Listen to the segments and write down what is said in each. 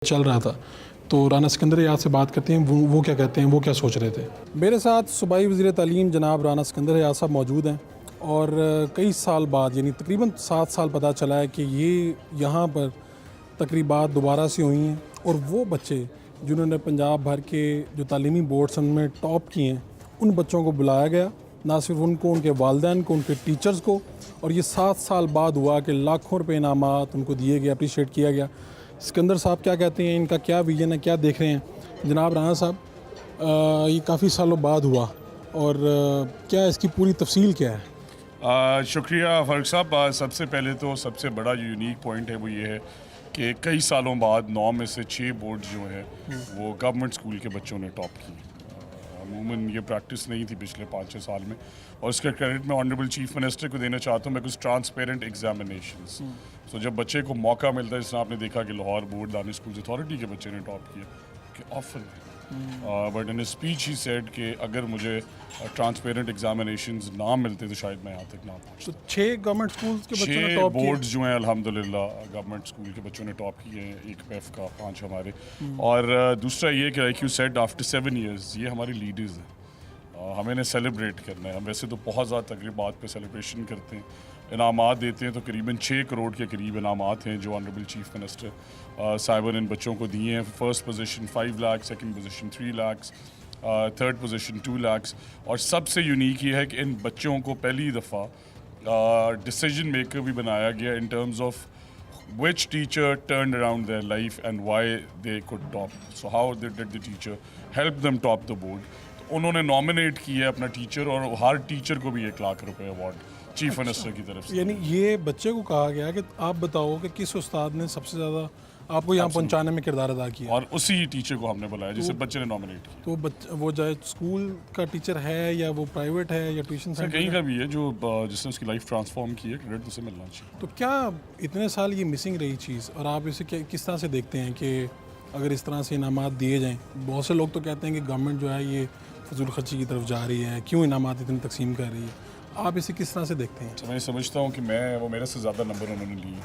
चल रहा था तो राना सिकंदर याद से बात करते हैं वो क्या कहते हैं, वो क्या सोच रहे थे। मेरे साथ सूबाई वज़ीर तालीम जनाब राना सिकंदर याद साहब मौजूद हैं और कई साल बाद यानी तकरीबन 7 साल पता चला है कि ये यहाँ पर तकरीबात दोबारा से हुई हैं और वो बच्चे जिन्होंने पंजाब भर के जो तालीमी बोर्ड्स उनमें टॉप किए हैं उन बच्चों को बुलाया गया, ना सिर्फ उनको, उनके वालिदैन को, उनके टीचर्स को, और ये 7 साल बाद हुआ कि लाखों रुपये इनामात उनको दिए गए, अप्रिशिएट किया गया। सिकंदर साहब क्या कहते हैं, इनका क्या विजन है, क्या देख रहे हैं जनाब राना साहब? ये काफ़ी सालों बाद हुआ और क्या इसकी पूरी तफसील क्या है? शुक्रिया फ़ारूक साहब। सबसे पहले तो सबसे बड़ा जो यूनिक पॉइंट है वो ये है कि कई सालों बाद 9 में से 6 बोर्ड जो हैं वो गवर्नमेंट स्कूल के बच्चों ने टॉप की। अमूमन ये प्रैक्टिस नहीं थी पिछले 5-6 साल में, और इसका क्रेडिट मैं ऑनरेबल चीफ मिनिस्टर को देना चाहता हूँ। बिकॉज ट्रांसपेरेंट एग्जामिनेशंस, सो जब बच्चे को मौका मिलता है, जिसने आपने देखा कि Lahore board Danish school authority के बच्चे ने टॉप किया कि offer, but in speech he said कि अगर मुझे ट्रांसपेरेंट एग्जामिनेशंस ना मिलते तो शायद मैं यहाँ तक ना पहुँचता। तो 6 गवर्नमेंट स्कूल्स के बच्चों ने 6 टॉप बोर्ड्स जो हैं अल्हम्दुलिल्लाह गवर्नमेंट स्कूल के बच्चों ने टॉप किए हैं, एक पेफ का 5 हमारे। और दूसरा ये कि like you said after 7 years ये हमारी लीडर्स हैं, हमें इन्हें सेलिब्रेट करना है। हम वैसे तो बहुत ज़्यादा तकरीबात पे सेलिब्रेशन करते हैं, इनामात देते हैं, तो करीबन 6 करोड़ के करीब इनामात हैं जो ऑनरेबल चीफ मिनिस्टर साहिब ने इन बच्चों को दिए हैं। First position 5 lakh, second position 3 lakh, third position 2 lakh. और सबसे यूनिक ये है कि इन बच्चों को पहली दफ़ा डिसीजन मेकर भी बनाया गया in terms of which teacher turned around their life and why they could top. So how did the teacher help them top the board? तो उन्होंने नॉमिनेट किया अपना टीचर, और हर टीचर को भी 1 लाख रुपए अवार्ड चीफ मिनिस्टर की तरफ से। यानी ये बच्चे को कहा गया कि आप बताओ कि किस उस्ताद ने सबसे ज़्यादा आपको यहाँ पहुँचाने में किरदार अदा किया, और उसी टीचर को हमने बुलाया जिसे बच्चे ने नॉमिनेट किया। तो वो चाहे स्कूल का टीचर है या वो प्राइवेट है या ट्यूशन सेंटर कहीं का भी है जो जिसने उसकी लाइफ ट्रांसफॉर्म की है, क्रेडिट उसे मिलना चाहिए। तो क्या इतने साल ये मिसिंग रही चीज़, और आप इसे किस तरह से देखते हैं कि अगर इस तरह से इनामात दिए जाएं? बहुत से लोग तो कहते हैं कि गवर्नमेंट जो है ये फजूल खर्ची की तरफ जा रही है, क्यों इनामात इतनी तकसीम कर रही है? आप इसे किस तरह से देखते हैं? तो मैं समझता हूँ कि वो मेरे से ज़्यादा नंबर उन्होंने लिए,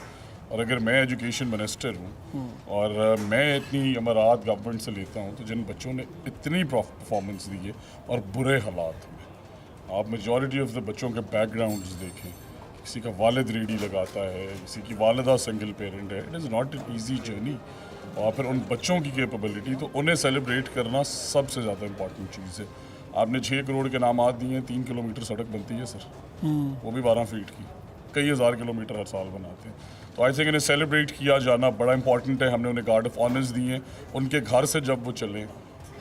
और अगर मैं एजुकेशन मिनिस्टर हूँ और मैं इतनी अमारात गवर्नमेंट से लेता हूँ, तो जिन बच्चों ने इतनी परफॉर्मेंस दी है और बुरे हालात में, आप मेजॉरिटी ऑफ द बच्चों के बैकग्राउंड्स देखें, किसी का वालिद रेडी लगाता है, किसी की वालिदा सिंगल पेरेंट है, it is not an easy journey. और फिर उन बच्चों की कैपेबिलिटी, तो उन्हें सेलिब्रेट करना सबसे ज़्यादा इंपॉर्टेंट चीज़ है। आपने 6 करोड़ के इनामात दिए हैं, 3 किलोमीटर सड़क बनती है सर, वो भी 12 फीट की, कई हज़ार किलोमीटर हर साल बनाते हैं। तो आई थिंक इन्हें सेलिब्रेट किया जाना बड़ा इंपॉर्टेंट है। हमने उन्हें गार्ड ऑफ ऑनर्स दिए हैं, उनके घर से जब वो चलें,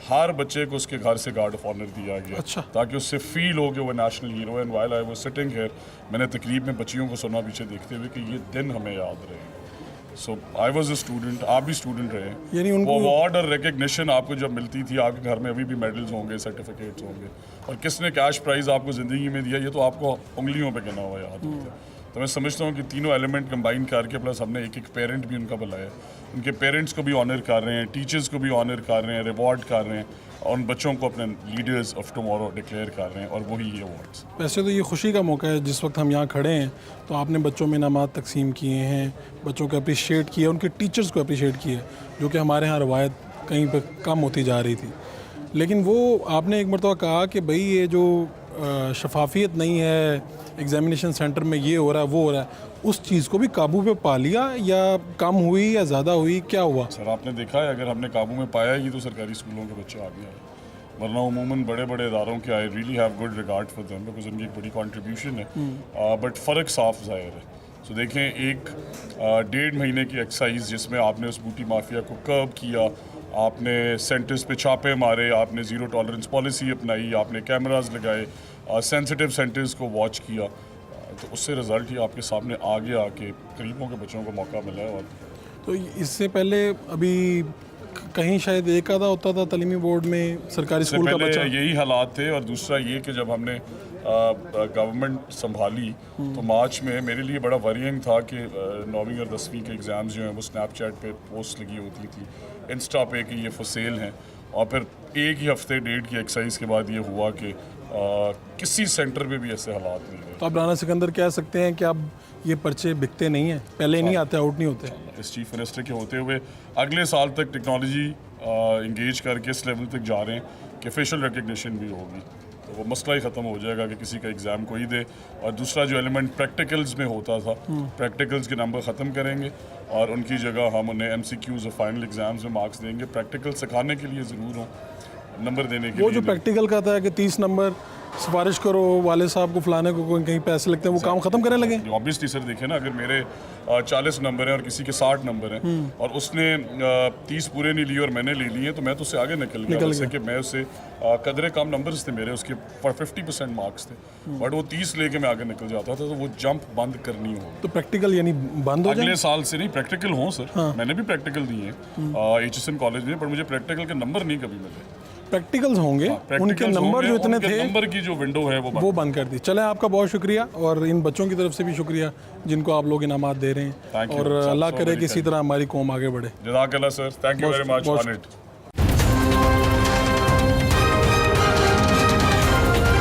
हर बच्चे को उसके घर से गार्ड ऑफ ऑनर दिया गया। अच्छा। ताकि उससे फील हो कि वो national hero. And while I was sitting here, मैंने तकरीब में बच्चियों को सुना पीछे देखते हुए कि ये दिन हमें याद रहे। सो आई वॉज अ स्टूडेंट, आप भी स्टूडेंट रहे, यानी वो अवार्ड और रिकग्निशन आपको जब मिलती थी, आपके घर में अभी भी मेडल्स होंगे, सर्टिफिकेट्स होंगे, और किसने कैश प्राइज़ आपको ज़िंदगी में दिया ये तो आपको उंगलियों पे गिना हुआ याद होता है। तो मैं समझता हूँ कि तीनों एलिमेंट कंबाइन करके, प्लस हमने एक पेरेंट भी उनका बुलाया, उनके पेरेंट्स को भी ऑनर कर रहे हैं, टीचर्स को भी ऑनर कर रहे हैं, रिवॉर्ड कर रहे हैं, और उन बच्चों को अपने लीडर्स ऑफ टुमारो डिक्लेयर कर रहे हैं, और वही ये अवार्ड्स। वैसे तो ये खुशी का मौका है जिस वक्त हम यहाँ खड़े हैं, तो आपने बच्चों में इनामात तकसीम किए हैं, बच्चों को अप्रिशिएट किया, उनके टीचर्स को अप्रिशिएट किया, जो कि हमारे यहाँ रवायत कहीं पर कम होती जा रही थी। लेकिन वो आपने एक मरतबा कहा कि भाई ये जो शफाफियत नहीं है, एग्जामिनेशन सेंटर में ये हो रहा है वो हो रहा है, उस चीज़ को भी काबू पे पा लिया, या कम हुई या ज़्यादा हुई, क्या हुआ? सर आपने देखा है, अगर हमने काबू में पाया ही तो सरकारी स्कूलों के बच्चे आगे आए, वरना उमूमन बड़े बड़े इदारों के I really have good regard for them, because उनकी एक बड़ी कंट्रीब्यूशन है। बट फ़र्क साफ ज़ाहिर है। सो देखें, एक 1.5 महीने की एक्सरसाइज जिसमें आपने उस बूटी माफिया को कर्ब किया, आपने सेंटर्स पे छापे मारे, आपने ज़ीरो टॉलरेंस पॉलिसी अपनाई, आपने कैमरास लगाए, सेंसिटिव सेंटर्स को वॉच किया, तो उससे रिज़ल्ट ही आपके सामने आगे आके करीबों के बच्चों को मौका मिला है। और तो इससे पहले अभी कहीं शायद एक आधा होता था तालीमी बोर्ड में सरकारी स्कूल का बच्चा, यही हालात थे। और दूसरा ये कि जब हमने गवर्नमेंट संभाली तो मार्च में मेरे लिए बड़ा वरीइंग था कि 9वीं और 10वीं के एग्ज़ाम्स जो हैं वो स्नैपचैट पे पोस्ट लगी होती थी, इंस्टा पे कि ये फॉर सेल हैं, और फिर एक ही हफ्ते डेढ़ की एक्सरसाइज के बाद ये हुआ कि किसी सेंटर में भी ऐसे हालात नहीं रहे। तो आप राना सिकंदर कह सकते हैं कि अब ये पर्चे बिकते नहीं हैं, पहले नहीं आते, आउट नहीं होते। इस चीफ मिनिस्टर के होते हुए अगले साल तक टेक्नोलॉजी इंगेज करके इस लेवल तक जा रहे हैं कि फेशियल रिकग्निशन भी होगी, तो वो मसला ही ख़त्म हो जाएगा कि किसी का एग्ज़ाम कोई दे। और दूसरा जो एलिमेंट प्रैक्टिकल्स में होता था, प्रैक्टिकल्स के नंबर ख़त्म करेंगे और उनकी जगह हम उन्हें MCQs और फाइनल एग्ज़ाम्स में मार्क्स देंगे। प्रैक्टिकल सिखाने के लिए ज़रूर हो, नंबर देने के वो लिए जो प्रैक्टिकल का था कि 30 नंबर सिफारिश करो वाले साहब को, फलाने को कहीं पैसे लगते हैं, वो काम ख़त्म करने लगे। ऑब्वियसली सर देखें ना, अगर मेरे 40 नंबर हैं और किसी के 60 नंबर हैं और उसने 30 पूरे नहीं लिए और मैंने ले लिए, तो मैं तो उससे आगे निकल गया। जैसे कि मैं उससे कदरे कम नंबर्स थे मेरे, उसके 50% मार्क्स थे, बट वो 30 लेके मैं आगे निकल जाता था, तो वो जंप बंद करनी हो। तो प्रैक्टिकल यानी बंद हो जाए? अगले साल से नहीं, प्रैक्टिकल हों सर। मैंने भी प्रैक्टिकल दिए हैं HSN कॉलेज में, पर मुझे प्रैक्टिकल के नंबर नहीं कभी मिले। प्रैक्टिकल्स होंगे, उनके नंबर जो इतने थे, नंबर की जो विंडो है वो बंद कर दी। चले, आपका बहुत शुक्रिया और इन बच्चों की तरफ से भी शुक्रिया जिनको आप लोग इनामात दे रहे हैं, और अल्लाह करे कि इसी तरह हमारी कौम आगे बढ़े। जज़ाकल्लाह sir, thank you very much on it.